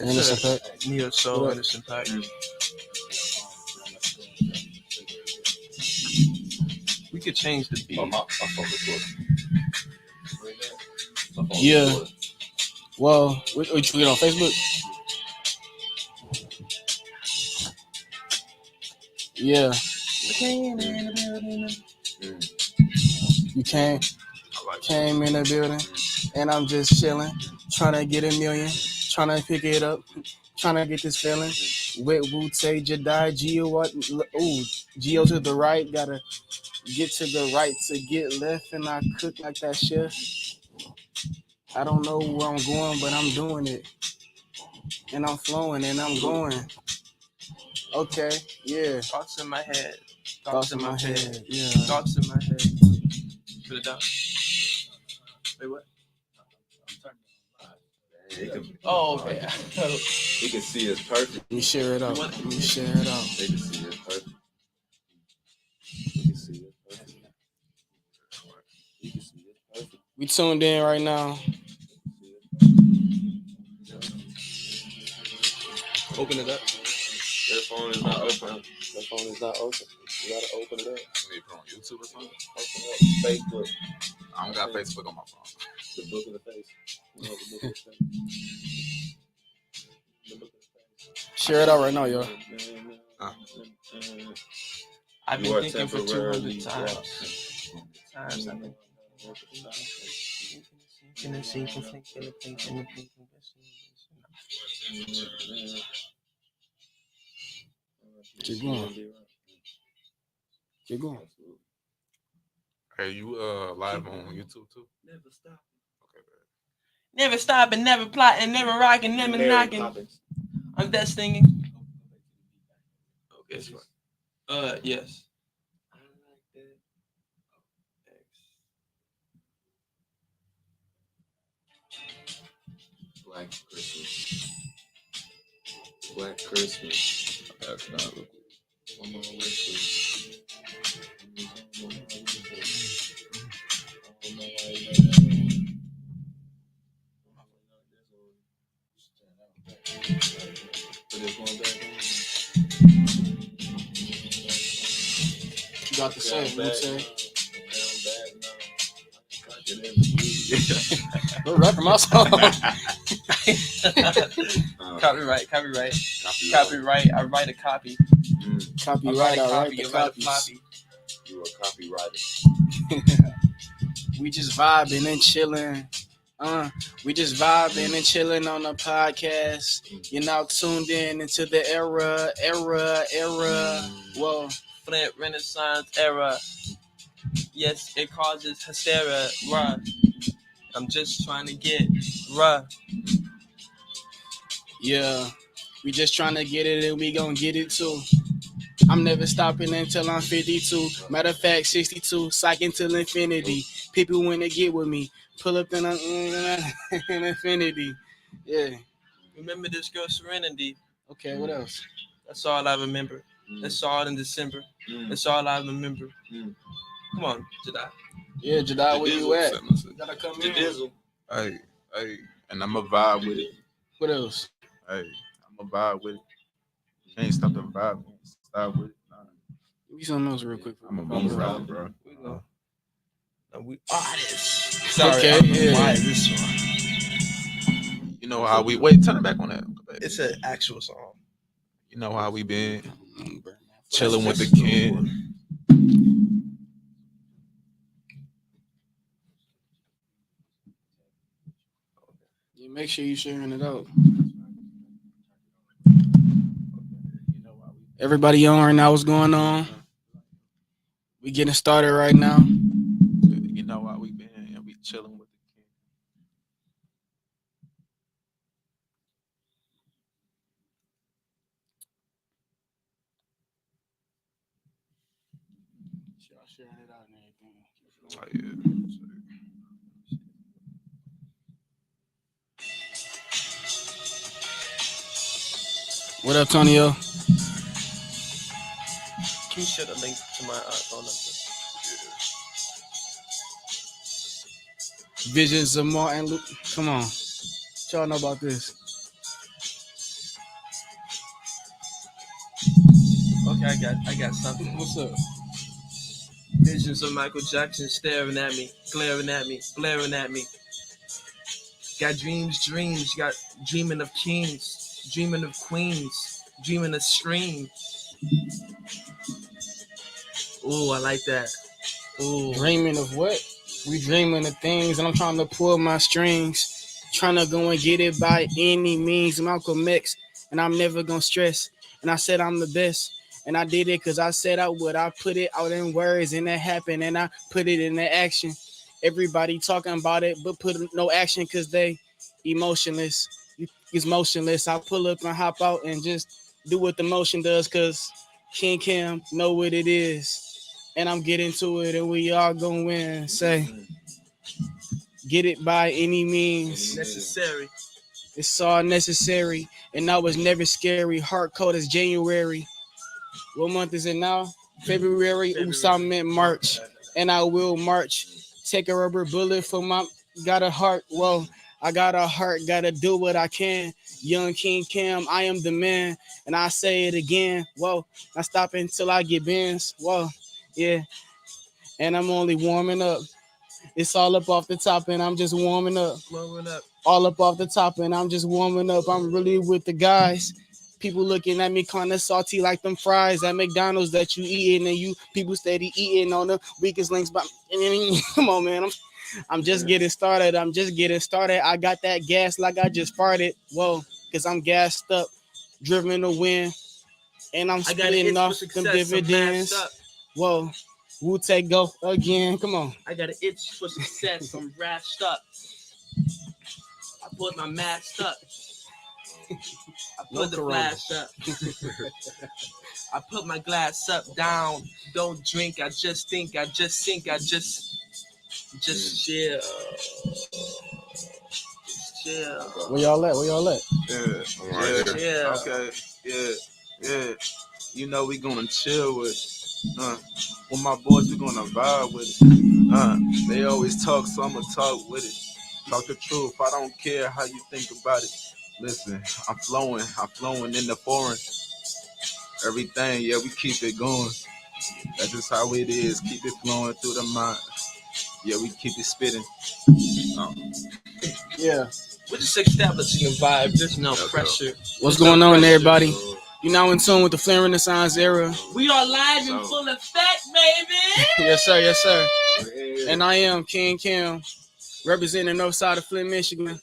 Innocent Pack. Neo Soul, Innocent Pack. We could change the beat. Yeah. Well, what you get on Facebook? Yeah. You came in the building, and I'm just chilling, trying to get $1 million, trying to pick it up, trying to get this feeling. With Wu-Tay, Jedi, Geo, what? Ooh, Geo to the right, gotta get to the right to get left, and I cook like that chef. I don't know where I'm going, but I'm doing it, and I'm flowing, and I'm going. Okay, yeah. Thoughts in my head. Thoughts in my head. Yeah. Thoughts in my head. Put it down. Wait, what? Oh, okay. He can see it's perfect. Let me share it out. Let me share it out. They can see it's perfect. You can see it perfect. You can see it perfect. We tuned in right now. Open it up. That phone is not open. That phone is not open. You gotta open it up. Maybe put on YouTube or something. Open up Facebook. I don't got Facebook on my phone. The book of the face. You know, the book of the face. The book of the face. Share it out right now, yo. I've been thinking for 200 times. Keep going. Keep going. Hey, you live on YouTube too? Never stop. Okay, bad. Never stopping, never plotting, never rocking, never knocking. I'm that singing. Okay, it's fine. Yes. I like that. Black Christmas. Black Christmas. That's not look. One more wish list. Put this one back on. You got the same, Wu-Tay. We're rapping my song. Copyright. I write a copy. Copyright, I write the You write a copies. floppy. You a copywriter. We just vibing and chilling. We just vibing and chilling on the podcast. You're now tuned in into the era. Whoa. Flint Renaissance era. Yes, it causes hysteria. Bruh. I'm just trying to get bruh. Yeah. We just trying to get it and we gonna get it too. I'm never stopping until I'm 52. Matter of fact, 62. Psych until infinity. People when they get with me. Pull up in infinity. Yeah. Remember this girl Serenity. Okay, what else? That's all I remember. That's all in December. That's all I remember. Come on, Jedi. Yeah, Jedi, where you at? You gotta come The in. Dizzle. Hey, and I'm a vibe with it. What else? Hey, I'm a vibe with it. You can't stop the vibe. Stop with it. Nah. Give me something else real quick. I'm a bone rapper, bro. We go. We artists. Sorry, Okay, yeah. Why is this one? You know how we wait. Turn it back on that. It's an actual song. You know how we been chilling with the kid. Yeah, make sure you're sharing it out. Everybody on right now, what's going on? We getting started right now. You know how we been and we chilling with the kid. Y'all sharing it out and everything. Oh, yeah. What up, Tonio? Can you share the link to my phone number? Visions of Martin Luther. Come on. What y'all know about this? Okay, I got something. What's up? Visions of Michael Jackson staring at me, glaring at me, blaring at me. Got dreams, got dreaming of kings, dreaming of queens, dreaming of stream. Ooh, I like that. Ooh. Dreaming of what? We dreaming of things, and I'm trying to pull my strings, trying to go and get it by any means. Malcolm X, and I'm never gonna stress. And I said I'm the best, and I did it because I said I would. I put it out in words, and that happened, and I put it into action. Everybody talking about it, but put no action because they emotionless. It's motionless. I pull up and hop out and just do what the motion does because King Kim know what it is. And I'm getting to it, and we all gonna win. Say, get it by any means Necessary. It's all necessary, and I was never scary. Heart cold as January. What month is it now? February. Oops, I meant March, and I will march. Take a rubber bullet for my. Got a heart. Whoa, I got a heart. Gotta do what I can. Young King Cam, I am the man, and I say it again. Whoa, I stop until I get bends. Whoa, yeah, and I'm only warming up. It's all up off the top, and I'm just warming up. Blowing up. All up off the top, and I'm just warming up. I'm really with the guys. People looking at me kind of salty like them fries at McDonald's that you eating, and you people steady eating on the weakest links. But come on, man, I'm just getting started. I'm just getting started. I got that gas like I just farted. Whoa, cause I'm gassed up, driven to win, and I'm splitting off them dividends. Whoa, Wu take go again. Come on. I got an itch for success. I'm rashed up. I put my mask up. I put the flash up. I put my glass up, down. Don't drink. I just think. I just think. I just chill. Just chill. Where y'all at? Yeah. Right here. Chill. Okay. Yeah. You know we gonna chill with with my boys, we gonna vibe with it. They always talk, so I'ma talk with it. Talk the truth. I don't care how you think about it. Listen, I'm flowing in the foreign. Everything, yeah, we keep it going. That's just how it is. Keep it flowing through the mind. Yeah, we keep it spitting. Yeah. We're just establishing a vibe. There's no pressure. What's going on, everybody? You now in tune with the Flint Renaissance era. We are live in full effect, baby. Yes, sir. Yes, sir. And I am King Kim, representing the north side of Flint, Michigan.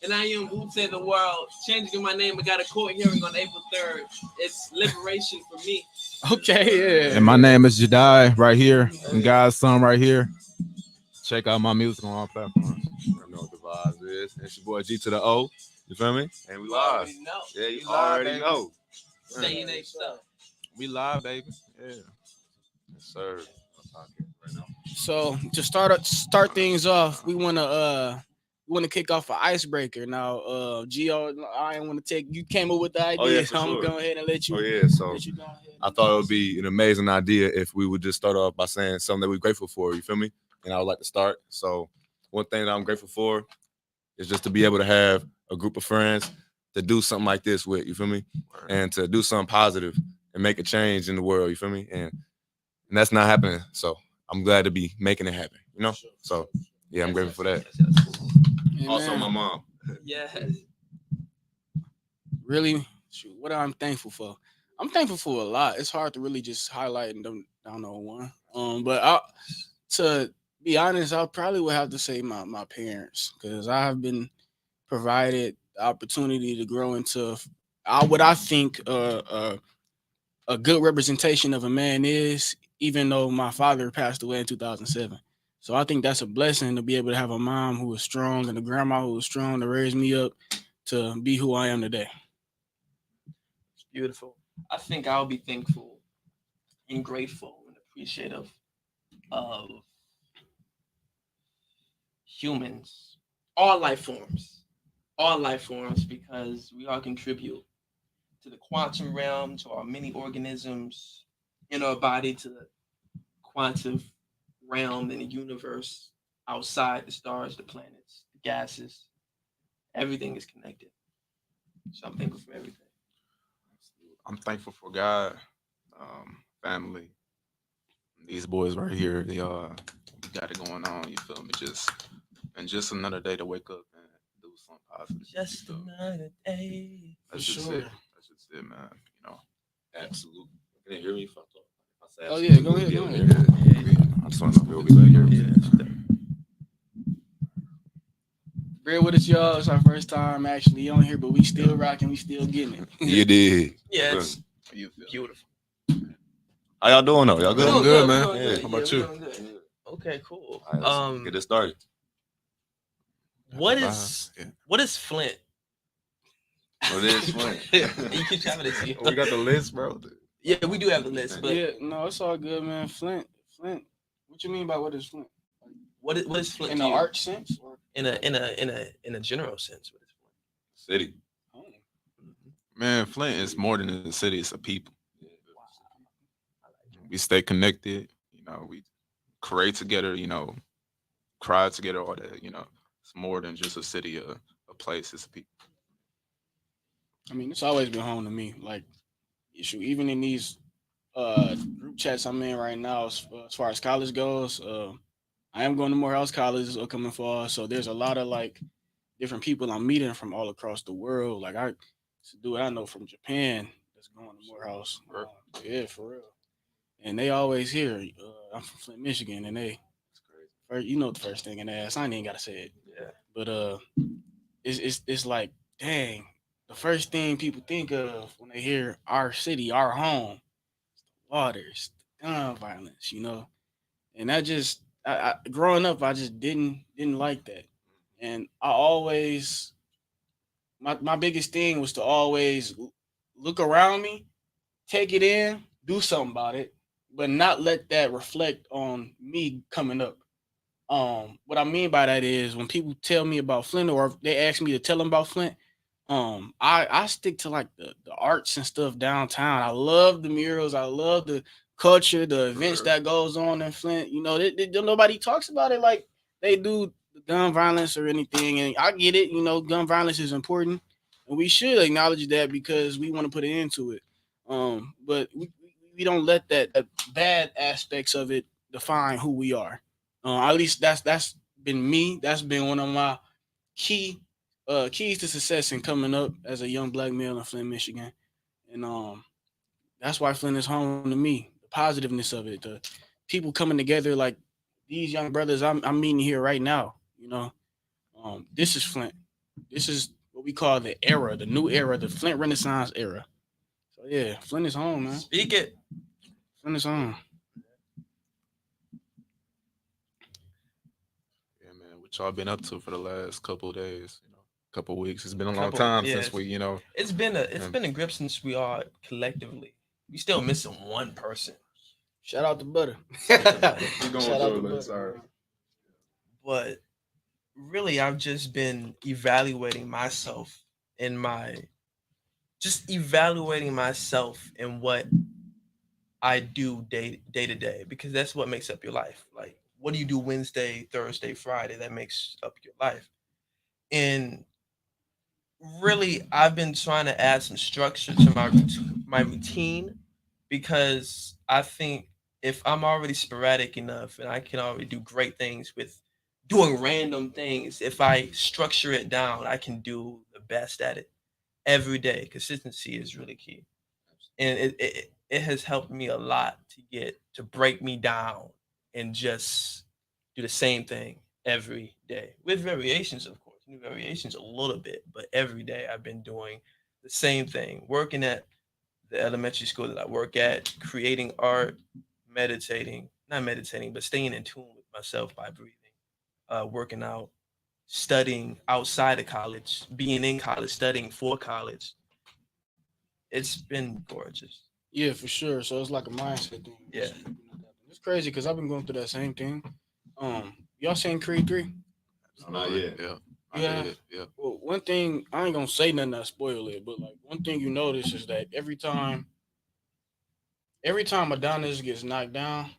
And I am Boots in the World. Changing my name. I got a court hearing on April 3rd. It's liberation for me. Okay, yeah. And my name is Jedi right here, and God's son right here. Check out my music on all platforms. I know what the vibes is. It's your boy G to the O. You feel me? And we live. already know. Yeah, you live, already baby. know. Saying they stuff. We live, baby. Yeah. Yes, sir. I'm talking right now. So to start things off, we wanna kick off an icebreaker. Now, Gio, I want to take you came up with the idea, Oh, yeah, for so I'm sure. gonna go ahead and let you. Oh yeah, so let you go ahead. I thought it would be an amazing idea if we would just start off by saying something that we're grateful for. You feel me? And I would like to start. So one thing that I'm grateful for is just to be able to have a group of friends to do something like this with. You feel me? And to do something positive and make a change in the world. You feel me? And that's not happening. So I'm glad to be making it happen. You know? So yeah, I'm grateful for that. Hey, Also, man, my mom. Yes. really, shoot, what I'm thankful for. I'm thankful for a lot. It's hard to really just highlight and don't know one. But to be honest, I probably would have to say my parents, because I have been provided the opportunity to grow into what I think a good representation of a man is, even though my father passed away in 2007. So I think that's a blessing to be able to have a mom who is strong and a grandma who is strong to raise me up to be who I am today. It's beautiful. I think I'll be thankful and grateful and appreciative of humans, all life forms, because we all contribute to the quantum realm, to our many organisms in our body, to the quantum realm in the universe, outside the stars, the planets, the gases. Everything is connected. So I'm thankful for everything. I'm thankful for God. family. These boys right here, they got it going on. You feel me? Just another day to wake up and do something positive. Just another day. That's For just sure. it. That's just it, man. You know. Absolutely. Can you hear me if I talk? If I say Oh yeah, go absolutely, ahead. I just want to know if people hear me. Bear with us, y'all. It's our first time actually on here, but we still rocking. We still getting it. You did. Yeah, it's How you feel? beautiful. How y'all doing though? Y'all We're good? doing good, man. We're doing Yeah. good. How about Yeah, you? we're doing good. Okay, cool. All right, let's get this started. What Bye. is Yeah. what is Flint? What is Flint? You keep having this. Oh, we got the list, bro. Yeah, we do have the list, but Yeah, no, it's all good, man. Flint. What you mean by what is Flint? what is Flint In to the you? art sense? Or? In a general sense? What is Flint? City. Oh. Man, Flint is more than a city. It's a people. We stay connected. You know, we create together. You know, cry together. All that. You know, it's more than just a city, a place. It's a people. I mean, it's always been home to me. Like, issue even in these group chats I'm in right now, as far as college goes, I am going to Morehouse College this upcoming fall, so there's a lot of like different people I'm meeting from all across the world. Like it's a dude I know from Japan that's going to Morehouse. Yeah, for real. And they always hear. I'm from Flint, Michigan, and you know the first thing in the ass. I ain't even gotta say it. Yeah. But it's like, dang, the first thing people think of when they hear our city, our home, waters, gun violence, you know. And that just, growing up, I just didn't like that, and I always my biggest thing was to always look around me, take it in, do something about it, but not let that reflect on me coming up. What I mean by that is when people tell me about Flint or if they ask me to tell them about Flint, I stick to like the arts and stuff downtown. I love the murals. I love the culture, the events that goes on in Flint. You know, nobody talks about it like they do the gun violence or anything. And I get it. You know, gun violence is important, and we should acknowledge that because we want to put an end to it. But we don't let that bad aspects of it define who we are. At least that's been me. That's been one of my key keys to success in coming up as a young black male in Flint, Michigan. And that's why Flint is home to me. The positiveness of it, the people coming together like these young brothers I'm meeting here right now. You know, this is Flint. This is what we call the era, the new era, the Flint Renaissance era. So yeah, Flint is home, man. Speak it. Flint is home. Yeah, man. What y'all been up to for the last couple of days? You know, couple of weeks. It's been a long Couple- time yeah, since we, you know. It's been a grip since we are collectively. We still missing one person, Shout out to Butter. going Shout out through to it, Butter. sorry. but really I've just been evaluating myself in my just evaluating myself in what I do day to day because that's what makes up your life. Like, what do you do Wednesday, Thursday, Friday? That makes up your life. And really, I've been trying to add some structure to my routine because I think if I'm already sporadic enough and I can already do great things with doing random things, if I structure it down, I can do the best at it every day. Consistency is really key, and it has helped me a lot to break me down and just do the same thing every day with variations, of course, new variations a little bit, but every day I've been doing the same thing, working at the elementary school that I work at, creating art, not meditating, but staying in tune with myself by breathing, working out, studying outside of college, being in college, studying for college. It's been gorgeous. Yeah, for sure. So it's like a mindset thing. Yeah. It's crazy because I've been going through that same thing. Y'all seen Creed 3? Not yet. Yeah. Yeah. Yeah. Well, one thing I ain't gonna say nothing that spoil it, but like one thing you notice is that every time Adonis gets knocked down,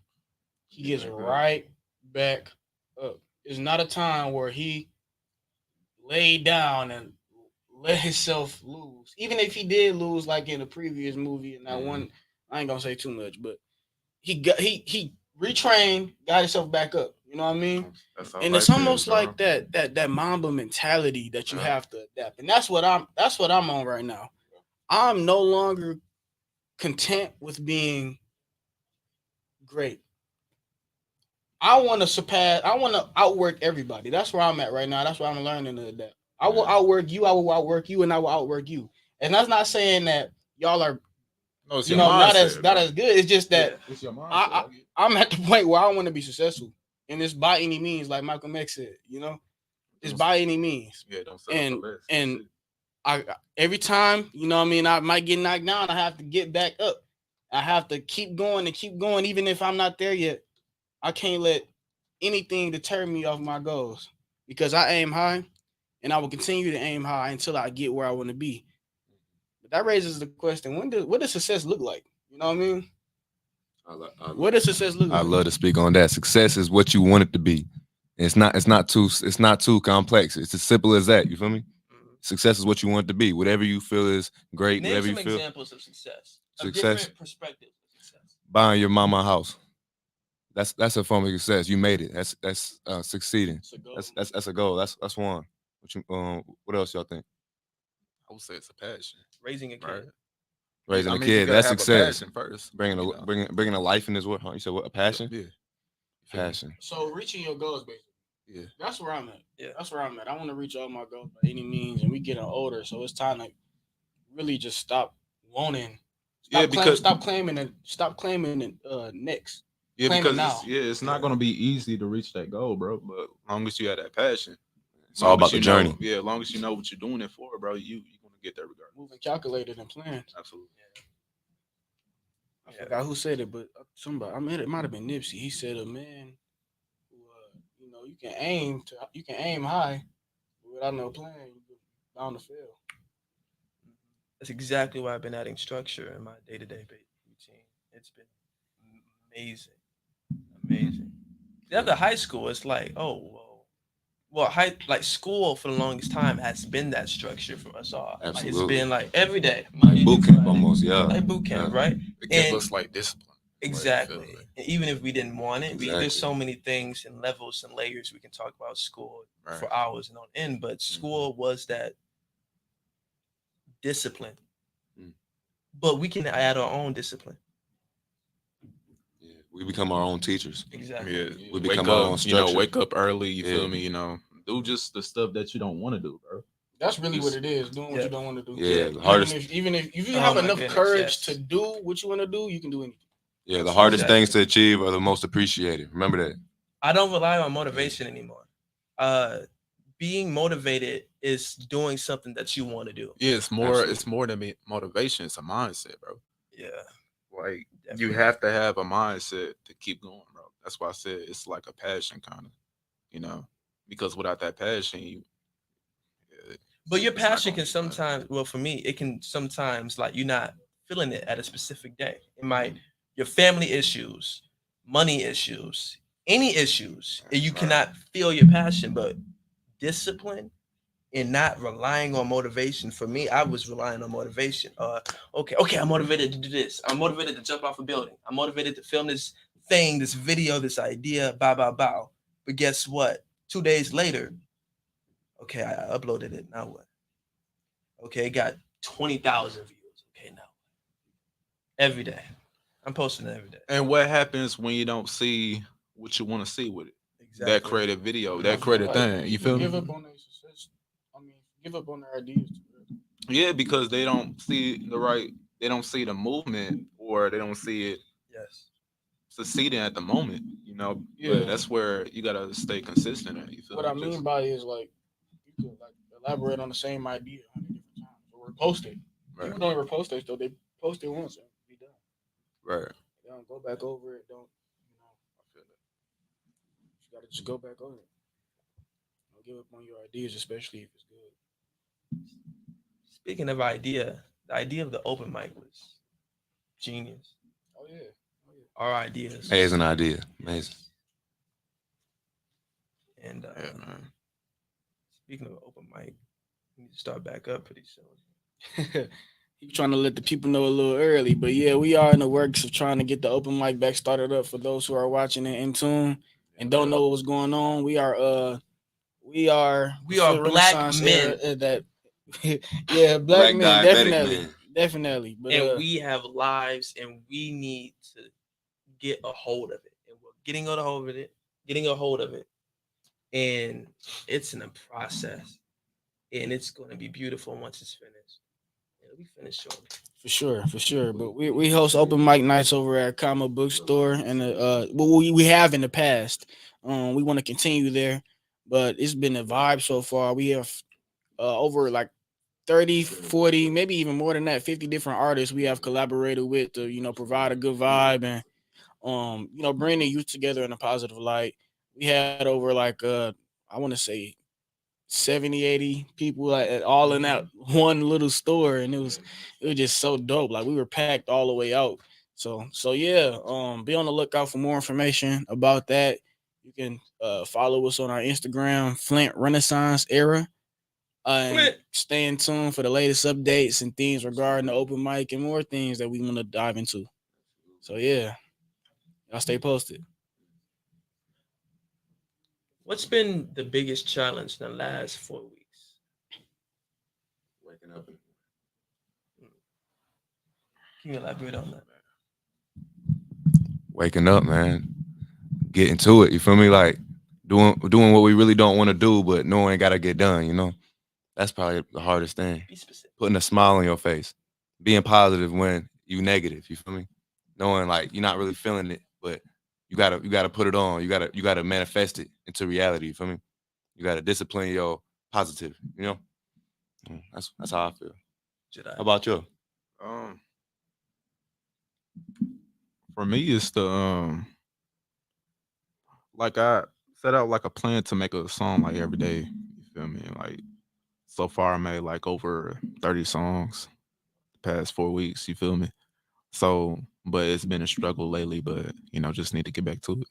he gets right back up. It's not a time where he laid down and let himself lose. Even if he did lose, like in the previous movie and that one, I ain't gonna say too much, but he retrained, got himself back up. You know what I mean? That's all And life it's almost is, bro. like that Mamba mentality that you Yeah. have to adapt, and that's what I'm on right now. I'm no longer content with being great. I want to surpass. I want to outwork everybody. That's where I'm at right now. That's where I'm learning to adapt. I will outwork you. I will outwork you, and I will outwork you. And that's not saying that y'all are, No, it's you your know, not mindset, as bro. good. It's just that It's your mindset. I'm at the point where I want to be successful, and it's by any means, like Malcolm X said. You know, it's by any means. Yeah, don't settle for less. And I every time, you know what I mean, I might get knocked down. I have to get back up. I have to keep going and keep going, even if I'm not there yet. I can't let anything deter me off my goals because I aim high, and I will continue to aim high until I get where I want to be. But that raises the question: what does success look like? You know what I mean? What does success look I like? love to speak on that. Success is what you want it to be. It's not too complex. It's as simple as that. You feel me? Success is what you want it to be. Whatever you feel is great. Name whatever some you feel. examples of success. Success. A different perspective of success. Buying your mama a house. That's a form of success. You made it. That's succeeding. That's a goal. That's one. What else y'all think? I would say it's a passion. Raising a kid. Right. Raising a You kid. gotta That's have a success. passion first. Bringing a life in this world. Huh? You said what? A passion? Yeah. Passion. So reaching your goals, basically. Yeah. That's where I'm at. Yeah. That's where I'm at. I want to reach all my goals by any means, and we getting older, so it's time to really just stop wanting. Stop claiming it next. Yeah, Claim because it now. it's not gonna be easy to reach that goal, bro. But as long as you have that passion, It's all about the journey. Yeah, as long as you know what you're doing it for, bro, you're gonna get there regardless. Moving calculated and planned. Absolutely. I forgot who said it, but somebody. I mean, it might have been Nipsey. He said a man who, you can aim high, but without no plan, you're bound to fail. That's exactly why I've been adding structure in my day-to-day routine. It's been amazing, amazing. After high school, it's like, like school for the longest time has been that structure for us all. Absolutely. Like, it's been like every day, Like boot camp almost, yeah. like boot camp, Yeah. right? It gives And us like discipline. exactly. And even if we didn't want it, Exactly. there's so many things and levels and layers we can talk about school Right. for hours and on end. But school was that discipline. But we can add our own discipline. Yeah. We become our own teachers. Exactly. Yeah. We become our own structure. wake up early, you feel Yeah. me, do just the stuff that you don't want to do, bro. That's really what it is. Doing what you don't want to do. Yeah, the hardest. Even if you Oh have my enough goodness, courage yes. to do what you want to do, you can do anything. Yeah, the hardest Exactly. things to achieve are the most appreciated. Remember that. I don't rely on motivation anymore. Being motivated is doing something that you want to do. Yeah, it's more. Absolutely. It's more than motivation. It's a mindset, bro. Yeah. Like Definitely. you have to have a mindset to keep going, bro. That's why I said it's like a passion, kind of, because without that passion, But your it's not passion gonna can be fun. sometimes, well, for me, it can sometimes like you're not feeling it at a specific day. It might your family issues, money issues, any issues, and you cannot feel your passion. But discipline and not relying on motivation. For me, I was relying on motivation. Okay, I'm motivated to do this. I'm motivated to jump off a building. I'm motivated to film this thing, this video, this idea, bow. But guess what? 2 days later, okay, I uploaded it. Now what? Okay, it got 20,000 views. Okay, now every day, I'm posting it every day. And what happens when you don't see what you want to see with it? Exactly. That creative video, that creative thing. You feel me? Give up on their success. Give up on their ideas. Yeah, because they don't see they don't see the movement, or they don't see it Yes. succeeding at the moment. Yeah. But that's where you gotta stay consistent at. You feel What me? I mean by it is like you could like elaborate on the same idea 100 different times or repost it. Right. People don't repost it though. They post it once and be done. Right. They don't go back over it. I feel that. You gotta just go back over it. Don't give up on your ideas, especially if it's good. Speaking of idea, the idea of the open mic was genius. Oh yeah. Our ideas. Amazing idea. Amazing. And Yeah, man. speaking of open mic, we need to start back up pretty soon. trying to let the people know a little early. But yeah, we are in the works of trying to get the open mic back started up for those who are watching it in tune and don't know what's going on. We are We are Flint black Renaissance era men, that yeah, black Black men diabetic definitely. man. Definitely. But and we have lives, and we need to get a hold of it. And we're getting a hold of it, getting a hold of it, and it's in a process, and it's going to be beautiful once it's finished. It'll be finished shortly. for sure, for sure. But we host open mic nights over at comic book store and well, we have in the past. We want to continue there, but it's been a vibe so far. We have over like 30, 40, maybe even more than that, 50 different artists we have collaborated with to, provide a good vibe and bring the youth together in a positive light. We had over like I want to say 70, 80 people like all in that one little store, and it was just so dope. Like we were packed all the way out. So yeah, be on the lookout for more information about that. You can follow us on our Instagram, Flint Renaissance Era, and Flint. stay in tune for the latest updates and things regarding the open mic and more things that we want to dive into. So yeah, y'all stay posted. What's been the biggest challenge in the last 4 weeks? Waking up. Can you elaborate on that? Waking up, man. Getting to it. You feel me? Like doing what we really don't want to do, but knowing it gotta get done, you know? That's probably the hardest thing. Be specific. Putting a smile on your face. Being positive when you negative, you feel me? Knowing like you're not really feeling it, but you gotta put it on. You gotta manifest it into reality, you feel me? You gotta discipline your positive, you know? That's how I feel. Jedi. How about you? Um, for me, it's the like I set out like a plan to make a song like every day. You feel me? Like so far, I made like over 30 songs the past 4 weeks. You feel me? So, but it's been a struggle lately. But just need to get back to it.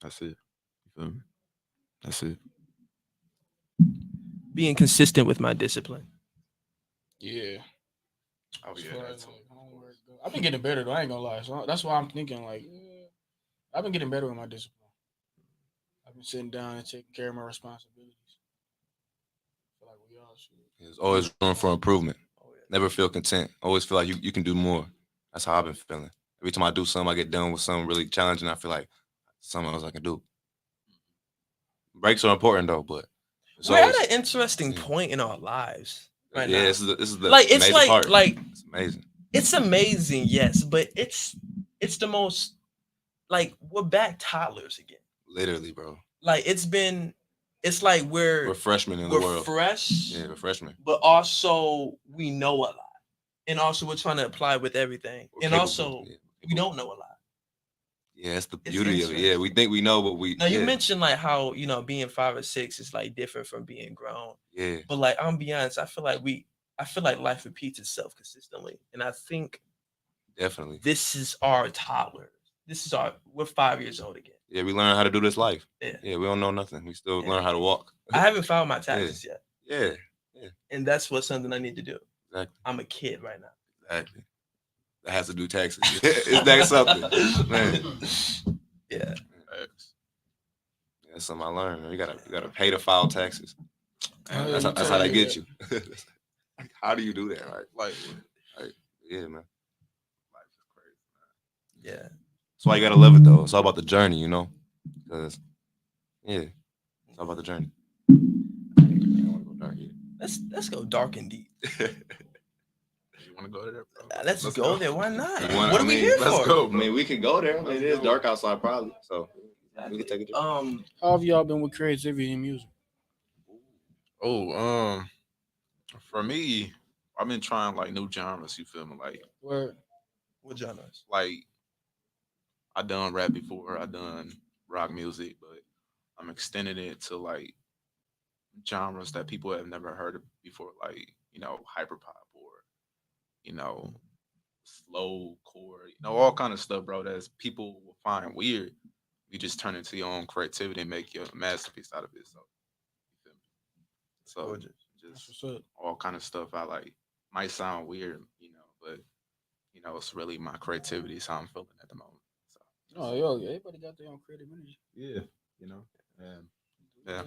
That's it. You feel me? That's it. Being consistent with my discipline. Yeah. Oh As yeah, far that's as like homework goes. I've been getting better though. I ain't gonna lie. So that's why I'm thinking like I've been getting better with my discipline. I've been sitting down and taking care of my responsibilities. I feel like we all should. There's always room for improvement. Oh, yeah. Never feel content. Always feel like you can do more. That's how I've been feeling. Every time I do something, I get done with something really challenging. I feel like something else I can do. Breaks are important though, but it's We're always at an interesting yeah. point in our lives right Yeah, now. this is the Like it's amazing part. like It's amazing. it's amazing, yes, but it's the most like we're back toddlers again. Literally, bro. Like it's like We're freshmen in the we're world. fresh, Yeah, we're freshmen. but also we know a lot, and also we're trying to apply with everything, We're and capable. also Yeah, we don't know a lot. Yeah, that's the It's beauty of it. Yeah, we interesting. think we know, but we Now you yeah, mentioned like how being 5 or 6 is like different from being grown, yeah, but like I'm be honest, I feel like life repeats itself consistently, and I think definitely. this is our toddler. We're 5 years old again. Yeah, we learn how to do this life. Yeah. Yeah, we don't know nothing. We still Yeah. learn how to walk. I haven't filed my Yeah, taxes yet, yeah, and that's what something I need to do. exactly, I'm a kid right now. exactly. That has to do taxes. Is that something, man? Yeah. That's something I learned. Man. You gotta pay to file taxes. Oh, yeah, That's you how told they me get that. you. How do you do that? like Like, yeah, man. life is crazy. Yeah. That's why you gotta love it though. It's all about the journey, you know. Because yeah, it's all about the journey. I don't want to go dark yet. Let's go dark and deep. You want to go there, bro? Let's go there. Why not? You wanna- What I are we mean, here let's for? go. I mean, we can go there. I mean, it is dark outside, probably. So we can take it. How have y'all been with creativity in music? Oh, for me, I've been trying like new genres. You feel me? Where What genres? Like I done rap before. I done rock music, but I'm extending it to like genres that people have never heard of before, like hyperpop or you know slow core, all kind of stuff, bro. That people will find weird. You just turn into your own creativity and make your masterpiece out of it. So, you feel me? So Gorgeous. that's just what's up. all kind of stuff I like might sound weird, but it's really my creativity. Is how I'm feeling at the moment. So Oh, yo, everybody got their own creative energy. Yeah, and yeah.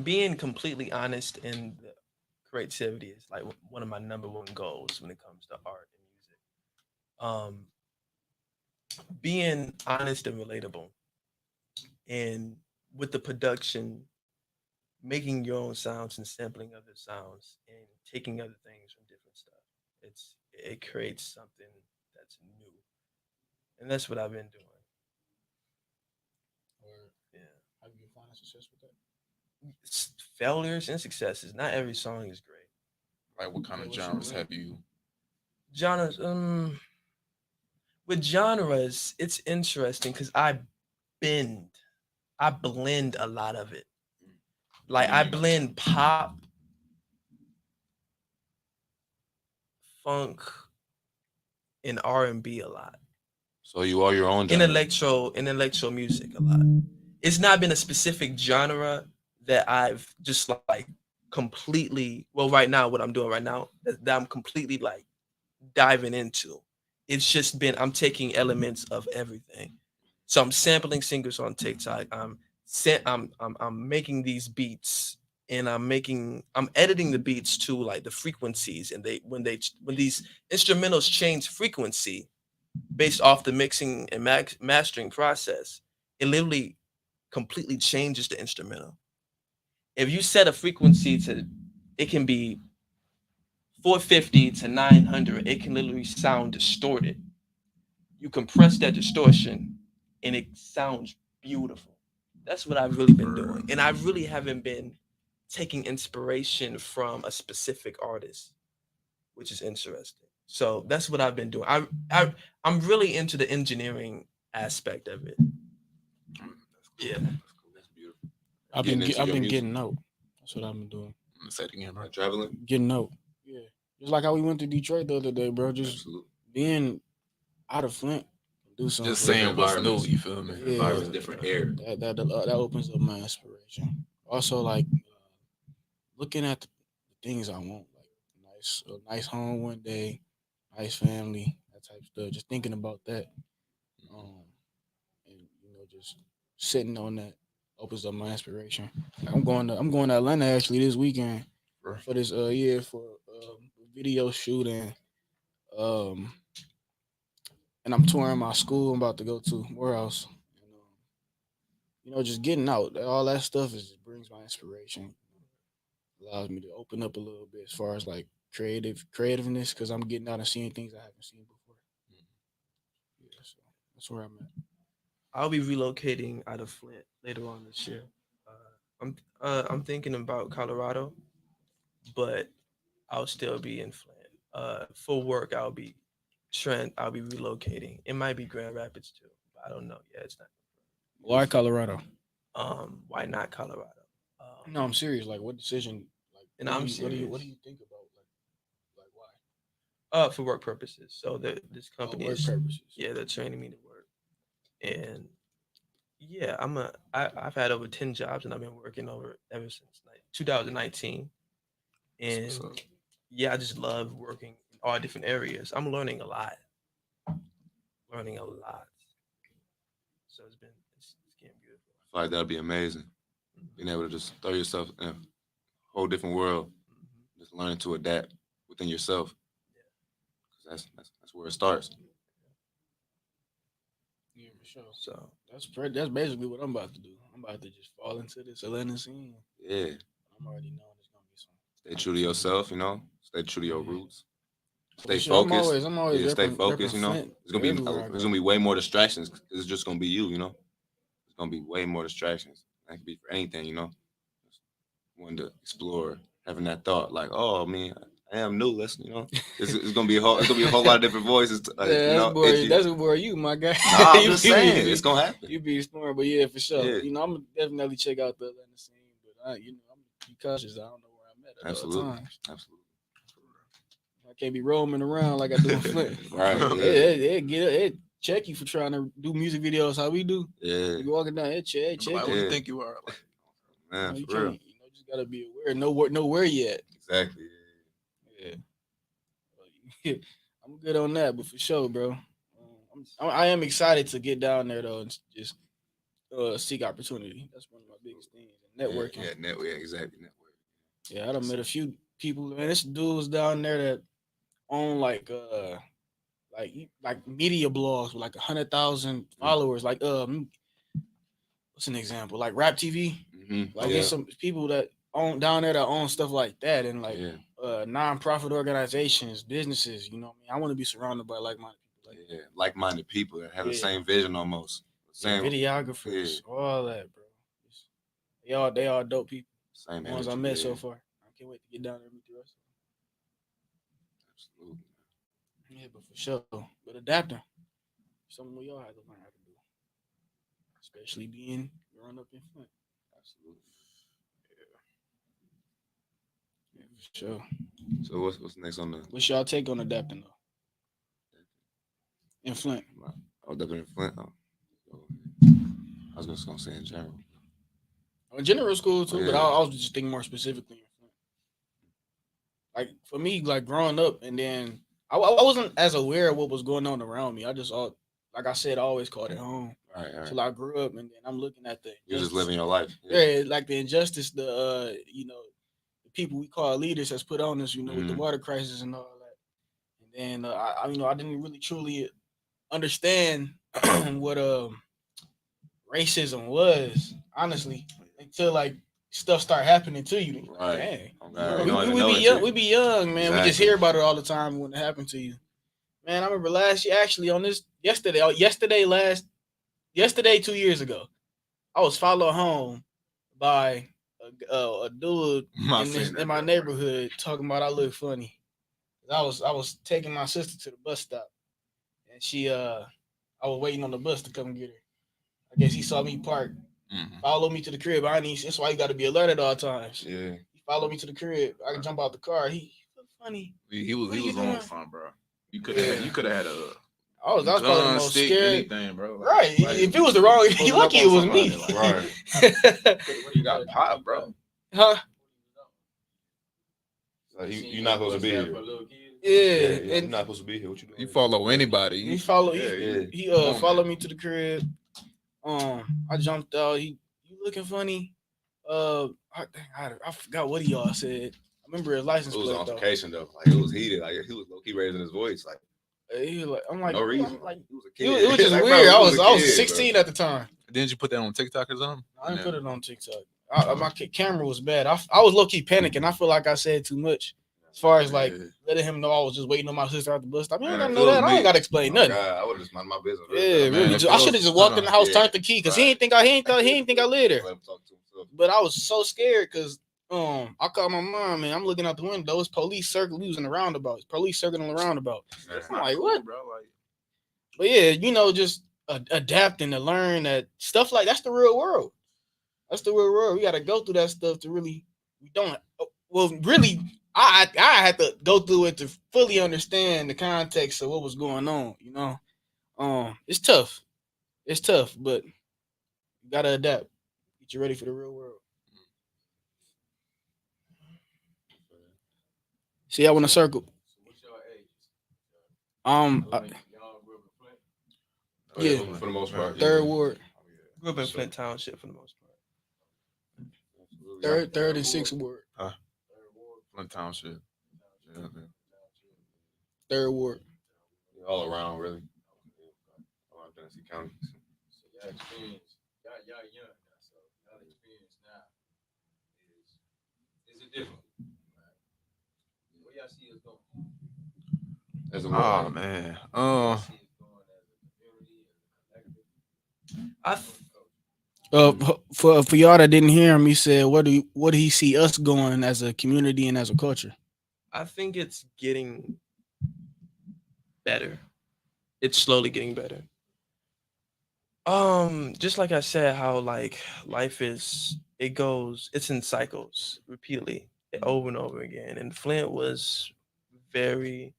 Being completely honest in the creativity is like one of my number one goals when it comes to art and music. Um, being honest and relatable, and with the production, making your own sounds and sampling other sounds and taking other things from different stuff. It creates something that's new, and that's what I've been doing. Or Yeah, how you find success with that? failures and successes. Not every song is great. Like, what kind Okay, of what's your genres range? have you? Genres, with genres, it's interesting because bend, I blend a lot of it. Like I blend pop, funk, and R&B a lot. so you are your own In genre. electro music a lot. It's not been a specific genre that I've just like completely, well, right now what I'm doing right now that I'm completely like diving into. It's just been I'm taking elements of everything. So I'm sampling singers on TikTok. I'm making these beats and I'm editing the beats to like the frequencies, and when these instrumentals change frequency based off the mixing and mastering process, it literally completely changes the instrumental. If you set a frequency to, it can be 450 to 900, it can literally sound distorted. You compress that distortion and it sounds beautiful. That's what I've really been doing. And I really haven't been taking inspiration from a specific artist, which is interesting. So that's what I've been doing. I'm really into the engineering aspect of it. Yeah. That's beautiful. I've been getting out. That's what I've been doing. Say it again, bro. Like traveling. Getting out. Yeah. Just like how we went to Detroit the other day, bro. Just Absolutely. being out of Flint, do something. Just for saying it. what's new. environments. You feel me? Yeah. Environments, different air. That opens up my inspiration. Also, like looking at the things I want, like a nice home one day, nice family, that type of stuff. Just thinking about that, um, and just sitting on that opens up my inspiration. Like, I'm going to Atlanta actually this weekend Bro. for this for a video shoot, um and I'm touring my school I'm about to go to Morehouse. And, just getting out, all that stuff just brings my inspiration, allows me to open up a little bit as far as like creativeness because I'm getting out and seeing things I haven't seen before. Yeah, so that's where I'm at. I'll be relocating out of Flint later on this year. I'm thinking about Colorado, but I'll still be in Flint. For work, I'll be relocating. It might be Grand Rapids too, but I don't know. Yeah, it's not. Why Colorado? Why not Colorado? No, I'm serious. Like, what decision? Like, And what I'm do you, serious. what do you think about? Like why? For work purposes. So this company Work is, purposes. yeah, they're training me to work, and yeah, I've had over 10 jobs, and I've been working ever since like 2019, and That's what's up. yeah, I just love working in all different areas. I'm learning a lot. So it's getting beautiful. I feel like that'd be amazing. Being able to just throw yourself in a whole different world, just learning to adapt within yourself. Because that's where it starts. Yeah, for sure. So That's basically what I'm about to do. I'm about to just fall into this Atlanta scene. Yeah. I'm already knowing it's gonna be some. Stay true to yourself, Stay true to your roots. Stay Shit, I'm focused. always Yeah, stay repping focused, Flint There's gonna be everywhere I there's go. gonna be way more distractions 'cause it's just gonna be you, There's gonna be way more distractions. That could be for anything, Wanting to explore, having that thought, like, oh man, I am new. It's gonna be it's gonna be a whole lot of different voices. Yeah, that's more you, my guy. Nah, I'm You just be- saying, you it's be- gonna happen. You be exploring, but yeah, for sure. Yeah. I'm gonna definitely check out the Atlanta scene, but I'm be cautious. I don't know where I'm at Absolutely, all times. absolutely. I can't be roaming around like I do in Flint. Right, yeah. It check you for trying to do music videos how we do. Yeah, You walking down, it check Like, you. what do you Yeah. think you are? Like, man, You for real. can't, just gotta be aware. Nowhere yet. Exactly. Yeah. I'm good on that, but for sure, bro. I am excited to get down there though and just seek opportunity. That's one of my biggest things. Networking. Yeah, network. Yeah, exactly. Network. Yeah, I done met a few people. Man, this dudes down there that own like media blogs with like 100,000 followers. Like what's an example? Like Rap TV. Like it's some people that own down there that own stuff like that, and like non-profit organizations, businesses. You know what I mean? I want to be surrounded by like-minded people. Like-minded people that have the same vision almost. Same videographers, all that, bro. They all dope people. Same the ones I met so far. I can't wait to get down there and meet the rest of them. Absolutely. Yeah, but for sure. But adapting, something we all have to learn how to do, especially being growing up in Flint. Absolutely. Yeah, for sure. So what's next on the? What's y'all take on adapting though? In Flint. Oh, adapting in Flint. Oh. I was just gonna say in general. In general, school too, but I was just thinking more specifically in Flint. Like for me, like growing up, and then I wasn't as aware of what was going on around me. I just like I said, I always called it home. Right. Till I grew up, and then I'm looking at you're just living your life. Yeah, like the injustice, the the people we call leaders has put on us, with the water crisis and all that. And then I didn't really truly understand what racism was, honestly, until like stuff start happening to you. Right. We be young, man. Exactly. We just hear about it all the time when it happened to you. Man, I remember last year, actually, on this yesterday, 2 years ago, I was followed home by a dude in my neighborhood talking about I look funny. I was taking my sister to the bus stop, and I was waiting on the bus to come get her. I guess he saw me park, followed me to the crib. That's why you got to be alert at all times. Yeah. He followed me to the crib. I could jump out the car. He looked funny. He was on fun, bro. You could have had a. I was probably the most stick, scared. Anything, bro. Right. If it was the wrong, you lucky it was me. Right. You got pop, bro. Huh? So you're not supposed to be here. Yeah, and you're not supposed to be here. What you doing? You follow anybody. He followed. He followed me to the crib. I jumped out. You looking funny? I forgot what he all said. I remember his license plate. It was an altercation though. Like it was heated. Like he was low key raising his voice. Like he was like, I'm like, no reason. Like he was a kid. It was just like, weird. Bro, I was 16 at the time. Didn't you put that on TikTok or something? I didn't put it on TikTok. My camera was bad. I was low key panicking. I feel like I said too much. As far as like letting him know I was just waiting on my sister at the bus stop. I gotta know that. I ain't gotta explain nothing. I would have just minded my business. Yeah, really. I should have just walked in the house, turned the key, because he ain't think I lived there. But I was so scared because I called my mom and I'm looking out the window. It's police circle. We was in the roundabout. Police circling the roundabout. I'm like, what, bro? Like, but yeah, just adapting to learn that stuff like that's the real world. That's the real world. We got to go through that stuff to really. We don't. Well, really. I had to go through it to fully understand the context of what was going on, It's tough. But you gotta adapt. Get you ready for the real world. See, I want to circle. What's your age? Yeah, for the most part. Third ward. Grew up in Flint Township for the most part. Third and sixth ward. Flint Township. Yeah. Third ward. All around, really. All around Tennessee County. So y'all experience, y'all young now, so y'all experience now is it different? Where y'all see us going? As a man. For y'all that didn't hear him, he said, "What do he see us going as a community and as a culture?" I think it's getting better. It's slowly getting better. Just like I said, how like life is, it's in cycles repeatedly, over and over again. And Flint was very,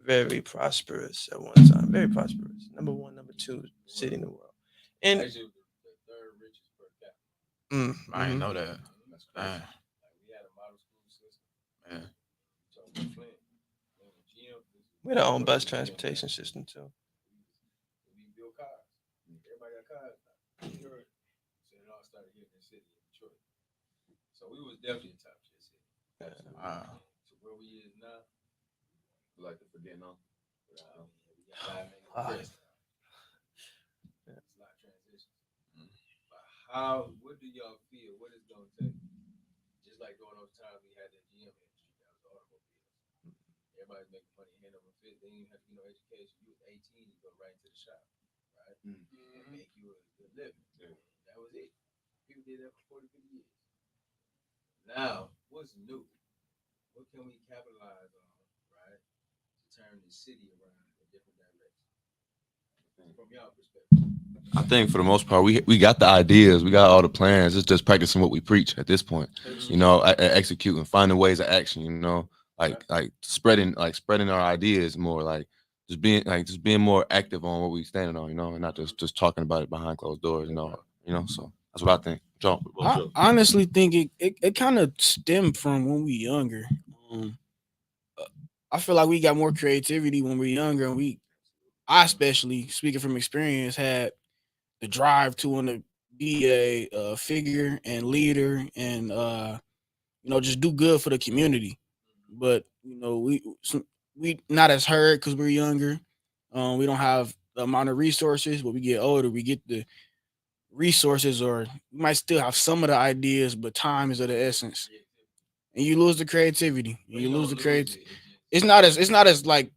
very prosperous at one time. Very prosperous. Number 1, number 2 city in the world. And Actually, the third richest per capita. I didn't know that. Flint, GM. We had our own bus transportation system too. We built cars. Everybody got cars now. You heard? So it all started here in the city of Detroit. So we was definitely a top tier city. Wow. So where we is now, Like the forgetting on. we got Wow. it's a lot of transitions. But what do y'all feel? What is it gonna take? Just like during those times we had the GM industry, that was the automobiles. Everybody's making money hand over fist. They didn't even have to get no education. You was 18, you go right into the shop, right? And make you a good living. That was it. People did that for 40, 50 years. Now, what's new? What can we capitalize on, right, to turn the city around in a different direction? From y'all perspective. I think for the most part, we got the ideas, we got all the plans. It's just practicing what we preach at this point. You know, executing, finding ways of action. You know, like spreading our ideas more, like just being more active on what we standing on. You know, and not just talking about it behind closed doors. You know. So that's what I think. I honestly think it kind of stemmed from when we younger. I feel like we got more creativity when we are younger, and I especially speaking from experience, had the drive to want to be a figure and leader, and just do good for the community. But we not as heard because we're younger. We don't have the amount of resources. But we get older, we get the resources, or we might still have some of the ideas, but time is of the essence, and you lose the creativity. And you lose the creativity. It's not as like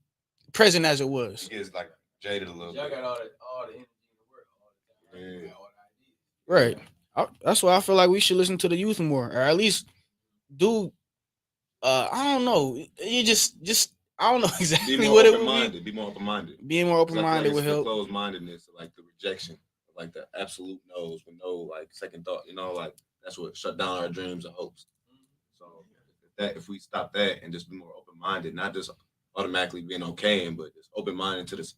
present as it was. It gets like jaded a little Y'all bit. got all the energy in the world all the time. Yeah. Got all the ideas. Right. That's why I feel like we should listen to the youth more, or at least do. I don't know. You just I don't know exactly Be more what it open would minded. Be more open minded. be. Being more open minded would help. Closed mindedness, like the rejection, like the absolute no's with no like second thought. You know, like that's what shut down our dreams and hopes. So if we stop that and just be more open minded, not just automatically being okay, but just open minded to this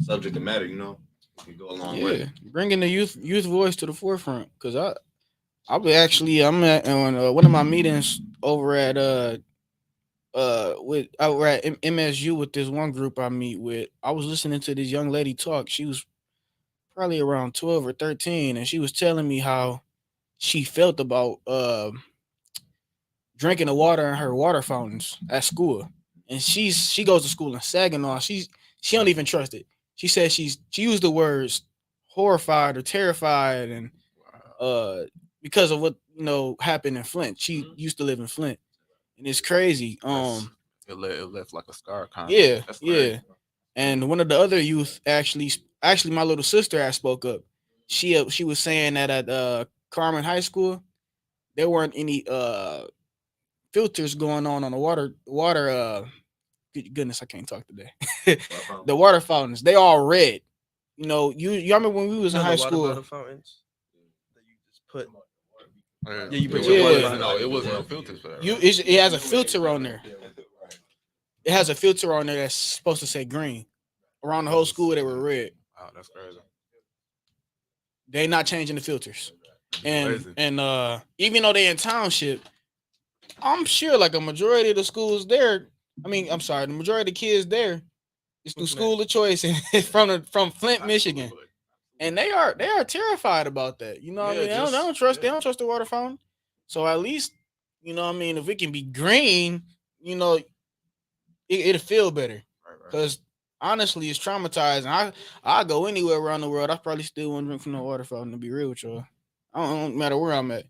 subject matter, you know, it could go a long way. Bringing the youth voice to the forefront. Cause I'm at on one of my meetings over at MSU with this one group I meet with. I was listening to this young lady talk. She was probably around 12 or 13, and she was telling me how she felt about drinking the water in her water fountains at school. And she goes to school in Saginaw. She don't even trust it. She said she used the words horrified or terrified, and because of what happened in Flint. She used to live in Flint, and it's crazy. It left like a scar. Kind of. Yeah, That's yeah. And one of the other youth actually, my little sister had spoke up. She was saying that at Carmen High School, there weren't any filters going on the water. Goodness, I can't talk today. The water fountains, they all red. You remember when we was in high school? Water fountains that you just put. Yeah, you put your water water. No, it wasn't no filters for that. Right? It has a filter on there. It has a filter on there that's supposed to say green. Around the whole school, they were red. Wow, that's crazy. They not changing the filters, Crazy. and even though they in township, I'm sure like a majority of the schools there. I mean, I'm sorry, the majority of the kids there is through school of choice and from Flint, Michigan, and they are terrified about that. You know what I mean? They don't trust the water fountain. So at least if it can be green, it'll feel better. Because honestly, it's traumatizing. I go anywhere around the world. I probably still won't drink from the water fountain. To be real with y'all, I don't matter where I'm at.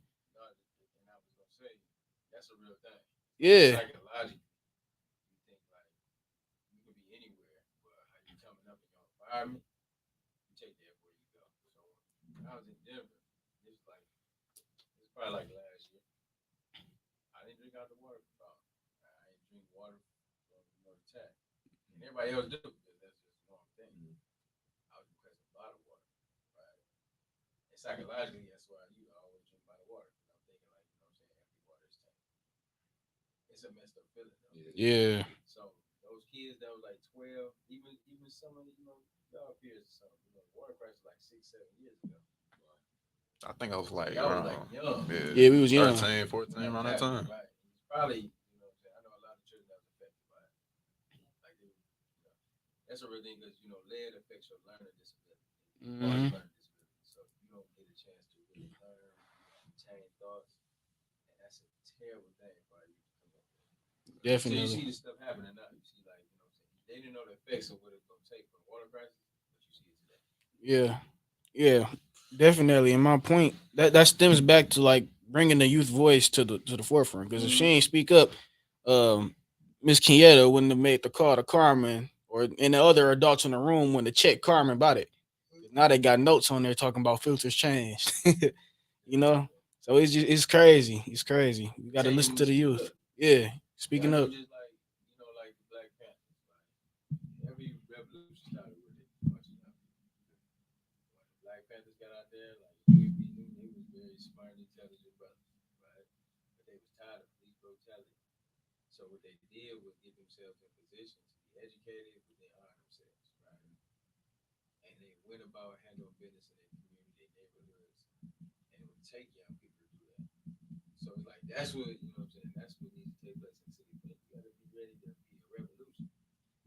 That's a real thing. Yeah. Psychologically, you think like you could be anywhere, but how you coming up in your environment, you take that where you go. So when I was in Denver, it's probably like last year. I didn't drink out the water fountain. I didn't drink water from the tap. And everybody else do because that's just the normal thing. I was requesting bottled water, right? And psychologically, that's why you always drink bottled water. I'm thinking like, empty water is tank. It's a messed up feeling though. Yeah. So those kids that was like 12, even some of y'all peers or something, water prices like 6-7 years ago. I think I was like, Y'all was like young. Yeah, we was young. 13, 14 around that time. Right. It's probably, I know a lot of That's a real thing because lead affects your learning disability, Mm-hmm. learning disability. So if you don't get a chance to really learn, retain thoughts, and that's a terrible thing for you to come up with. So you Definitely. see this stuff happening now. You see like they didn't know the effects of what it's gonna take for the water crisis, but you see it today. Yeah. Yeah. Definitely. And my point that stems back to like bringing the youth voice to the forefront. Because if she ain't speak up, um, Miss Kenyatta wouldn't have made the call to Carmen or and the other adults in the room when to check Carmen about it. Now they got notes on there talking about filters changed. you know, so it's crazy. It's crazy. You got to Tell you listen when to to the speak youth. up. Yeah, Y'all speaking know up. just like the Black Panthers. Like every revolution started with it. Watching out. When the Black Panthers got out there, like Huey P. Newton, they was very smart and intelligent brothers, right? But they was tired of police brutality. So what they did was get themselves in position to be educated, but they arm themselves, right? And they went about handling business in their community, their neighborhoods, and it would take young people to do that. So it's like that's what I'm saying. That's what needs to take place in the city. But you got to be ready to be a revolution.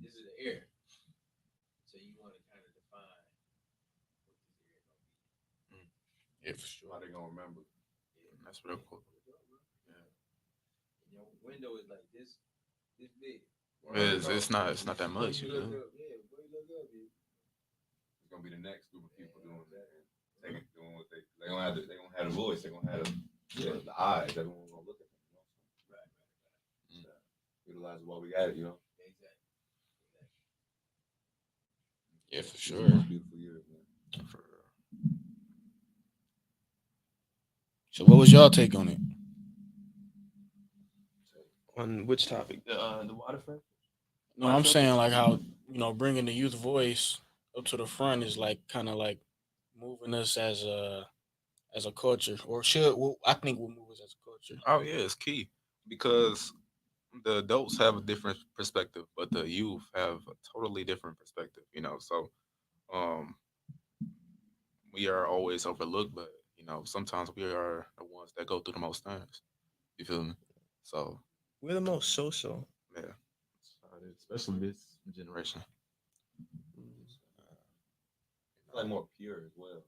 This is the era. So you want to kind of define what this era gonna be. Yeah, for sure. How they gonna remember? Yeah, That's real cool. Yeah. And your window is like this big. It's not that much. Boy, you look up, yeah. Boy, you look up, yeah. It's gonna be the next group of people doing that. Doing what they gonna have the voice. They gonna have the eyes. Everyone's gonna look at them. Right. So, utilize what we got. Exactly. Yeah, for It's sure. the most beautiful years, man. For So what was y'all take on it? On which topic? The waterfront. No, I'm saying like how bringing the youth voice up to the front is like kind of like moving us as a culture, or should well, I think will move us as a culture. oh yeah, it's key because the adults have a different perspective, but the youth have a totally different perspective. So um, we are always overlooked, but sometimes we are the ones that go through the most things. You feel me? So We're the most social. yeah, that's how it is, especially this generation. Like more pure as well.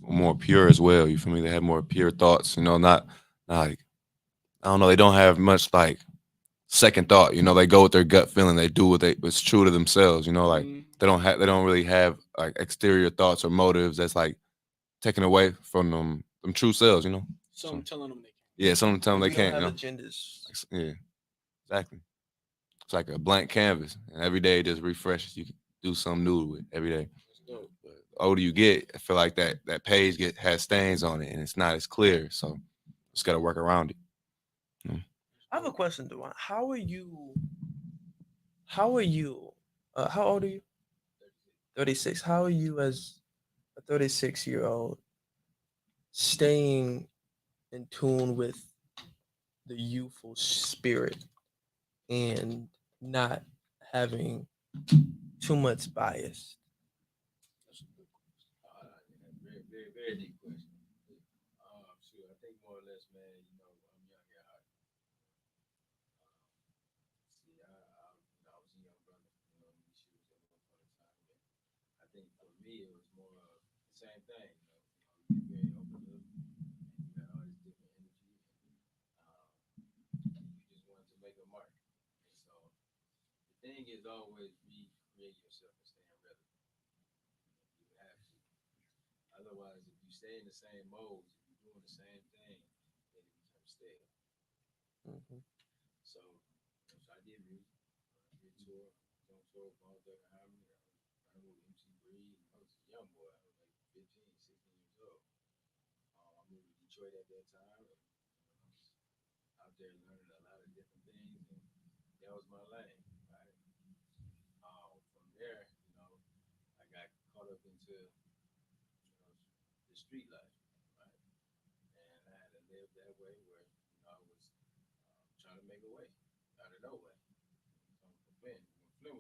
More pure as well. You feel me? They have more pure thoughts. Not like I don't know. They don't have much like second thought. They go with their gut feeling. They do what's true to themselves. Like they don't really have like exterior thoughts or motives that's like taken away from them true selves. Something telling them they can't. Yeah, something tell them they We don't can't. have agendas. Yeah, exactly. It's like a blank canvas, and every day it just refreshes. You can do something new with it every day. That's dope. But the older you get, I feel like that page has stains on it, and it's not as clear. So just got to work around it. I have a question, Dewan. How are you? How are you? How old are you? 36. How are you as a 36-year-old staying in tune with the youthful spirit and not having too much bias? Very, very, very deep question. Sure. I think more or less, man. I'm young at heart. See, I was a young brother. In these shoes at one point in time. But I think for me, it was more of the same thing. You get very overlooked, and you got all this different energy, and you just wanted to make a mark. And so the thing is always recreate yourself and staying relevant. You have to. Otherwise, if you stay in the same modes, if you're doing the same thing, then it becomes stale. Mhm. So I did music. I did tour. On tour for all Thug Harmony. I was running with MC Breed. I was a young boy. I was like 15, 16 years old. I moved to Detroit at that time. And I was out there learning a lot of different things. And that was my lane, right? From there, I got caught up into the street life, right? And I had to live that way where I was trying to make a way out of no way. From Flint, when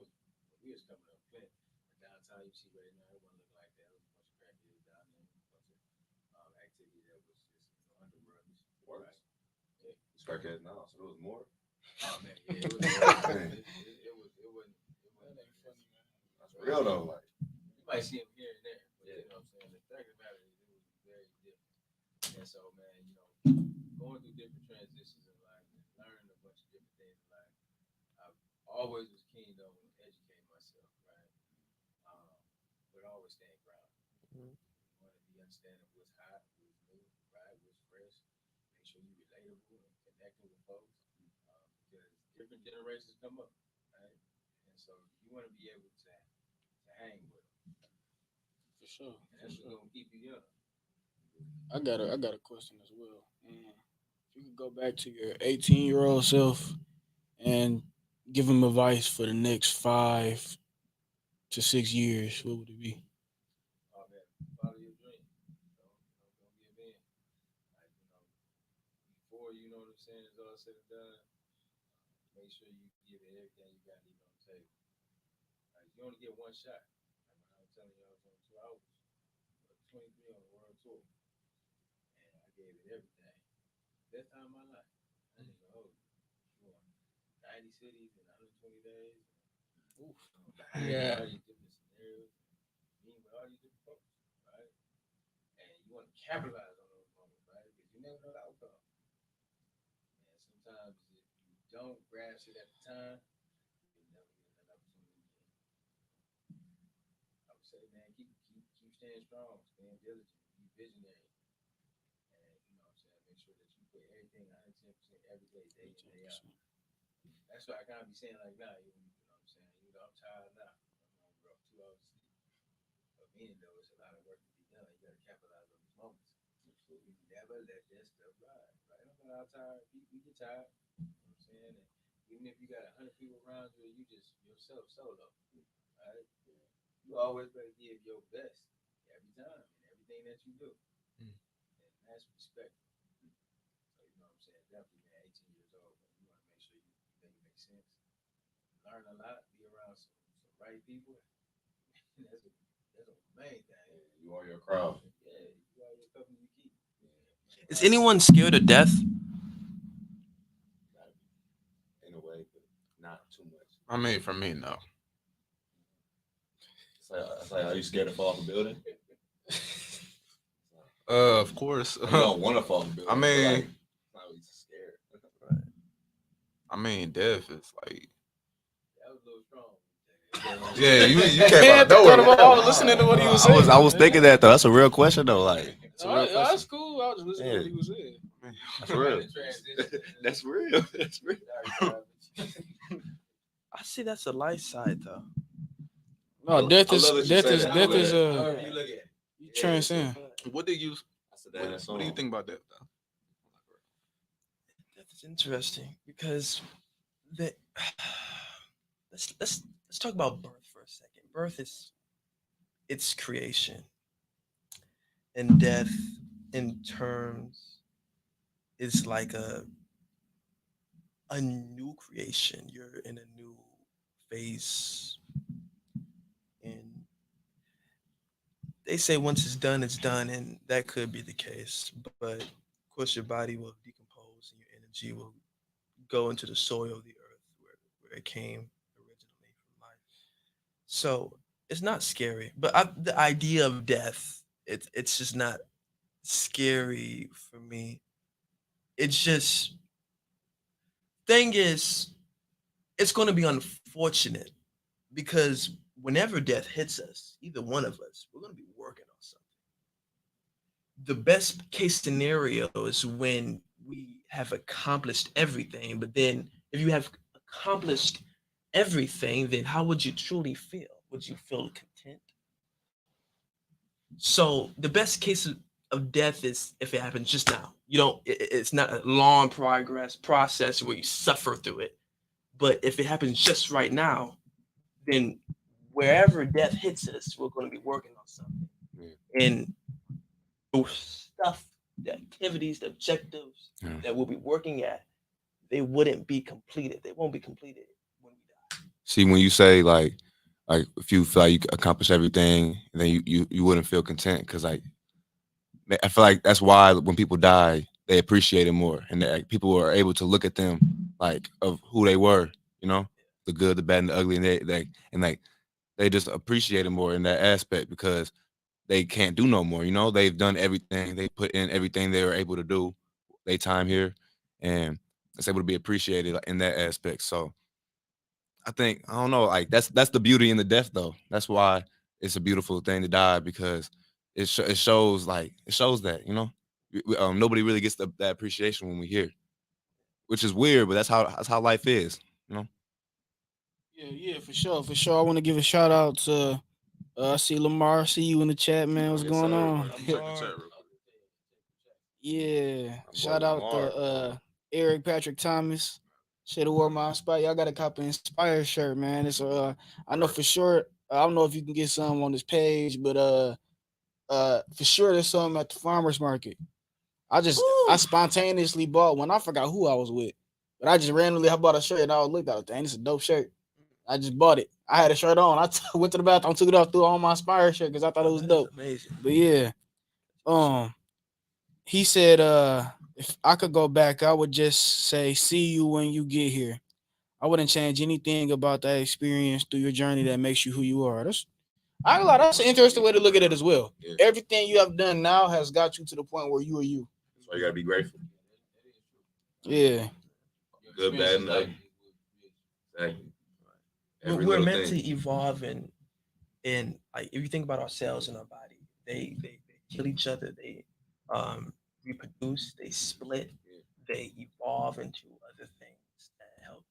we was coming up, Flint, the downtown you see right now, it wasn't look like that. It was a bunch of crackheads down there, a bunch of activity that was just underruns, right? Yeah. It's crackhead now, so there was more. Oh man, yeah, it was. It wasn't. Real though, like you might see him here and there, but you know what I'm saying. The fact of the matter is, it was very different. And so, man, you know, going through different transitions in life and learning a bunch of different things in life, I always was keen to educate myself, right? But always staying grounded. You want to be understanding what's hot, what's new, right? What's fresh. Make sure you're relatable and connecting with folks, because different generations come up, right? And so you want to be able to hang with them. For sure. And that's what's gonna keep you young. I got a question as well. If you could go back to your 18-year-old self and give him advice for the next 5 to 6 years, what would it be? Oh man, follow your dream. Don't give in. Like, before you know what I'm saying, it's all said and done. Make sure you give it everything you got to leave on the table. Like, you only get one shot. Like when I was telling you I was on 2 hours, 23 on the world tour, and I gave it everything. Best time of my life. I didn't know. 90 cities in 120 days. Oof. Yeah. All these different scenarios, meeting with all these different folks, right? And you want to capitalize on those moments, right? Because you never know the outcome. And sometimes if you don't grasp it at the time, you never get another opportunity again. I would say, man, keep staying strong, staying diligent, be visionary. And you know what I'm saying, make sure that you put everything 110% every day, day in, day out. That's why I kind of be saying like now, you know what I'm saying? I'm tired now. I'm gonna 2 hours of sleep. But meaning though, it's a lot of work to be done. You gotta capitalize on these moments. So you never let that stuff ride. Right? I'm not tired. We get tired. You know what I'm saying? And even if you got 100 people around you, you just yourself solo. Right? You always better give your best every time and everything that you do. And that's respect. So you know what I'm saying? Definitely, man, 18 years old, man, you want to make sure you make it make sense. Learn a lot, be around some right people. that's a main thing. you are your crowd. Yeah, you are your company you keep. Is anyone scared of death? In a way, but not too much. I mean, for me, no. It's like, are you scared to fall off a building? Of course. You don't want to fall off a building. I mean, like, not really scared. I mean, death is like, That was a little strong. yeah, you came out of nowhere. I was listening to what he was saying. I was thinking that though. That's a real question though. Like, That's cool. I was listening to what he was saying. that's real. That's real. That's real. I see that's the light side though. No, death is I love that you say that. You look at you transcend. What do you What what do you think about that though? That's interesting because the let's talk about birth for a second. Birth is its creation, and death, in terms, is like a new creation. You're in a new phase, and they say once it's done, and that could be the case. But of course, your body will decompose, and your energy will go into the soil of the earth where it came originally from life. So it's not scary, but the idea of death, it's just not scary for me. It's just thing is, it's going to be unfortunate because whenever death hits us, either one of us, we're going to be working on something. The best case scenario is when we have accomplished everything, but then if you have accomplished everything, then how would you truly feel? Would you feel content? So the best case of death is if it happens just now. You don't. It's not a long progress process where you suffer through it. But if it happens just right now, then wherever death hits us, we're going to be working on something. And the stuff, the activities, the objectives that we'll be working at, they wouldn't be completed. They won't be completed when we die. See, when you say like if you feel like you accomplish everything, then you wouldn't feel content because like I feel like that's why when people die, they appreciate it more, and like, people are able to look at them like of who they were, you know, the good, the bad, and the ugly, and they they just appreciate it more in that aspect because they can't do no more. You know, they've done everything. They put in everything they were able to do. They time here, and it's able to be appreciated in that aspect. So I think I don't know, like that's the beauty in the death though. That's why it's a beautiful thing to die because it shows like it shows that nobody really gets that appreciation when we hear, which is weird, but that's how life is. You know, Yeah, for sure, for sure. I want to give a shout out to I see Lamar. See you in the chat, man. What's Yes, going sir. on? Check the chat real quick. Yeah, My boy shout out to Lamar. Eric Patrick Thomas. Should have wore my Inspire. Y'all got a copy Inspire shirt, man. It's I know for sure. I don't know if you can get some on this page, but for sure there's some at the farmers market. I spontaneously bought one. I forgot who I was with, but I just randomly I bought a shirt and I looked at it. Dang, it's a dope shirt. I just bought it. I had a shirt on. Went to the bathroom, took it off, threw on my Inspire shirt because I thought it was dope. Amazing. But yeah, he said, if I could go back, I would just say, see you when you get here. I wouldn't change anything about that experience through your journey that makes you who you are. I ain't gonna lie, that's an interesting way to look at it as well. Yeah. Everything you have done now has got you to the point where you are you. That's why you gotta be grateful. Yeah. Good, bad, and ugly. Exactly. Every We're little meant thing. to evolve and like if you think about our cells in our body, they kill each other, they reproduce, they split, they evolve into other things that help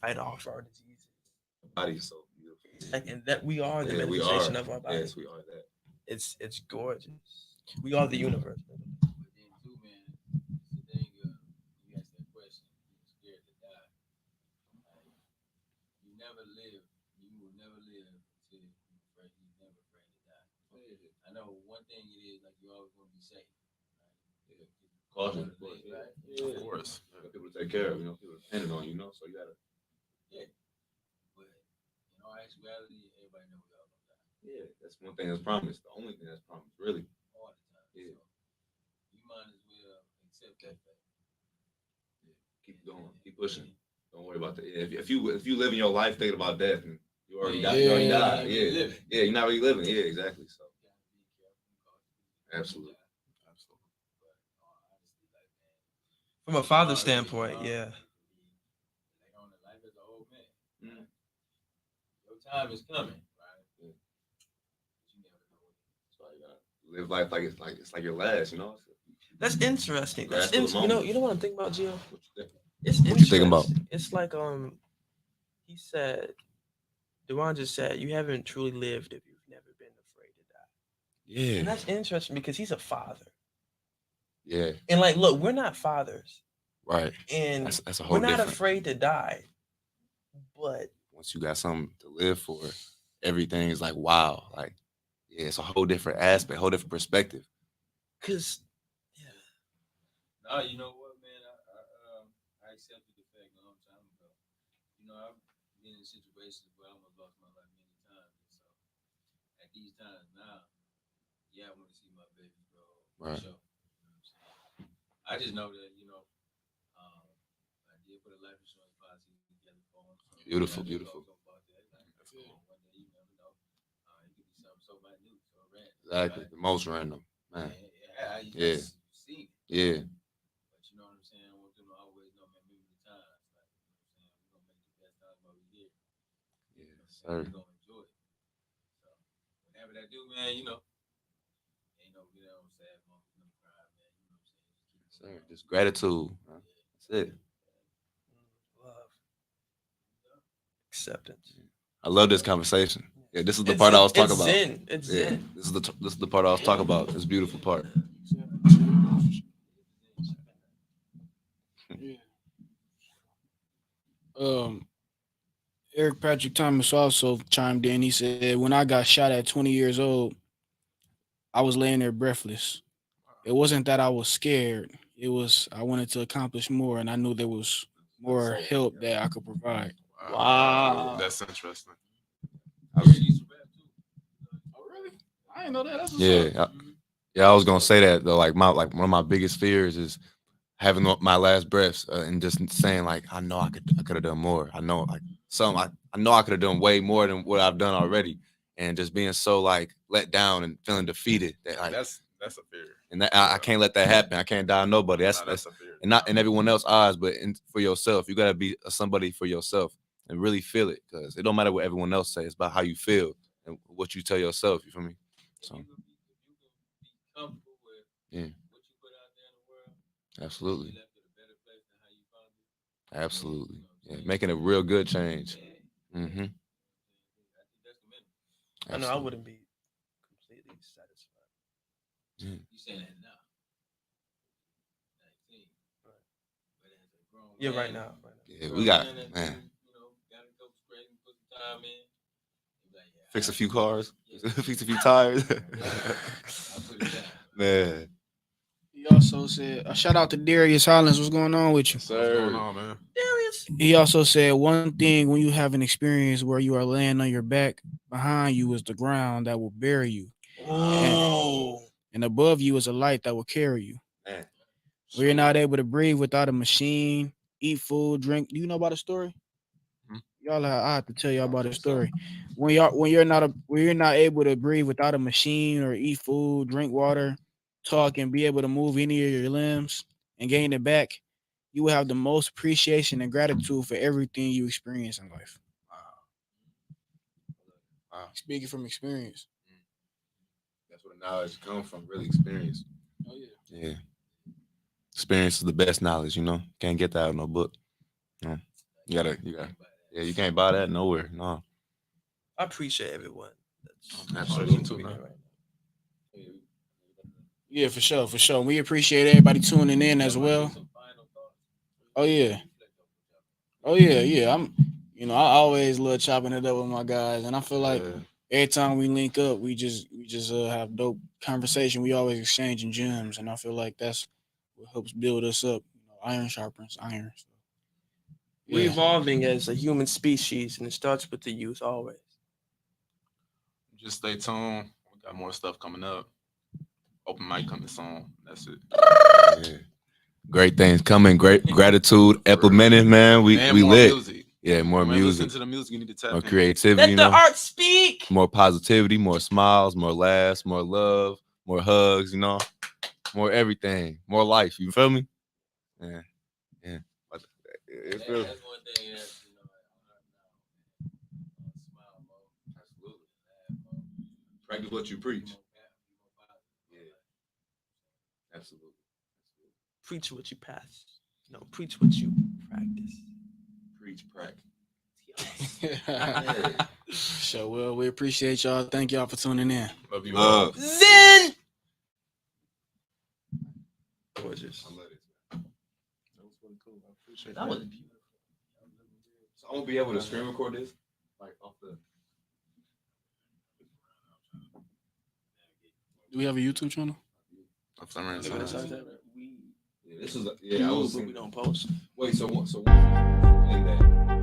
fight off our diseases. Body is so beautiful. And that we are the Yeah, we manifestation are. of our body. Yes, we are that. It's gorgeous. We are the universe. But then too, man, it's the thing of you ask that question, you're scared to die. Like, you never live, you will never live until you're afraid, you're never afraid to die. I know one thing it is like you're always gonna be safe. Right? Yeah. Caution, of course. Right? Yeah. Of course. You got people to take care of, people depending on so you gotta. Yeah. But in all actuality, everybody knows we all gonna die. Yeah, that's one thing that's promised. The only thing that's promised, really. All the time. Yeah. So you might as well accept that fact. Yeah. Keep going, keep pushing. Don't worry about that. If you live in your life thinking about death, and you already died. You already died. Yeah. Yeah, you're not really living. Yeah, exactly. So. Absolutely. From a father standpoint, yeah. Like on the life as an old man. Your time is coming, right? Yeah. But you never know it. That's why you gotta live life like it's like your last, That's interesting. That's Grasp the you know moment. what I'm thinking about, Gio? What you think? It's What you thinking about? interesting. It's like he said, Dewan just said, you haven't truly lived if you've never been afraid to die. Yeah. And that's interesting because he's a father. Yeah. And like, look, we're not fathers. Right. And that's a whole we're not different. afraid to die. But once you got something to live for, everything is like wow. Like, yeah, it's a whole different aspect, whole different perspective. Cause no, you know what, man? I accepted the fact a long time ago. I've been in situations where I almost lost my life many times. And so at these times now, yeah, I want to see my baby grow. Right. Sure. I just know that, I did put a life insurance policy together for him. So Beautiful, beautiful. One day, you never know. It could be something so minute, so random. Exactly. Right? The most random, man. Yeah. See. Yeah. But you know what I'm saying? I want them to always know, man, remember the times. Like, you know what I'm saying? We're going to make the best time while we're here. Yes, sir. We're going to enjoy it. So, whatever that do, man, ain't no get on sad moments, no cry, man. You know what I'm saying? Sir, just gratitude. Man. That's it. love, acceptance. I love this conversation. Yeah, this is the part I was talking about. Zen. It's yeah, zen. this is the part I was talking about. This beautiful part. Eric Patrick Thomas also chimed in. He said, when I got shot at 20 years old, I was laying there breathless. It wasn't that I was scared. It was I wanted to accomplish more, and I knew there was more help that I could provide. Wow. That's interesting. Oh, really? I didn't know that. That's what's up. Yeah, I was gonna say that though. Like one of my biggest fears is having my last breaths and just saying like I know I could have done more. I know like something I know I could have done way more than what I've done already, and just being so like let down and feeling defeated. That like That's a fear. and that I can't let that happen. I can't die on nobody. That's a fear. and not in everyone else's eyes, but for yourself. You gotta be somebody for yourself and really feel it, because it don't matter what everyone else says. It's about how you feel and what you tell yourself. You feel me? So If you can be comfortable with yeah, what you put out there in the world, absolutely, you left in a better place than how you found it. absolutely. Yeah, making a real good change. Yeah. Mm-hmm. I think that's commendable. I know I wouldn't be completely satisfied. Yeah. You saying that now? 19. Right. But as a grown Yeah, man, right now. Yeah, grown we got man that man. you know, got to go straight and put some time in. You like, yeah, Fix a I- few cars, Yeah. fix a few tires. I'll put it down. Man, He also said, a shout out to Darius Hollins. What's going on with you? What's going on, man? Darius. He also said, one thing when you have an experience where you are laying on your back, behind you is the ground that will bury you. Oh. And above you is a light that will carry you. man. Where you're not able to breathe without a machine, eat food, drink. Do you know about a story? Hmm? Y'all, I have to tell y'all about a story. When you're not able to breathe without a machine or eat food, drink water, talk, and be able to move any of your limbs and gain it back, you will have the most appreciation and gratitude for everything you experience in life. Wow. Speaking from experience. That's where the knowledge comes from. Really experience. Oh yeah. Yeah. Experience is the best knowledge, you know. Can't get that out of no book. No. You gotta. Yeah, you can't buy that nowhere. No. I appreciate everyone. Absolutely. Tuning in right now. Yeah, for sure, for sure. We appreciate everybody tuning in as well. Oh yeah. Oh yeah, yeah. I always love chopping it up with my guys, and I feel like every time we link up, we just have dope conversation. We always exchanging gems, and I feel like that's what helps build us up. Iron sharpens iron. So, We're yeah. evolving as a human species, and it starts with the youth always. Just stay tuned. We got more stuff coming up. Open mic coming soon. That's it. Yeah. Great things coming. Great gratitude. Implemented, man. We more lit. music. Yeah, more When you music. listen to the music, you need to tap More in. creativity. Let the art speak. More positivity, more smiles, more laughs, more love, more hugs, more everything, more life. You feel me? Yeah. Yeah. It feels That's one thing that I learned now. Smile mode. absolutely. Practice what you preach. Yeah. Absolutely. Preach what you pass. No, preach what you practice. Preach, practice. So well, we appreciate y'all. Thank y'all for tuning in. Love you. Love. Zen. Gorgeous. I love it. That was really cool. I appreciate That was beautiful. So I'm gonna be able to screen record this, like off the. Do we have a YouTube channel? For some reason. We Yeah, this is. do, Yeah, I was. but we don't post. Wait, so that.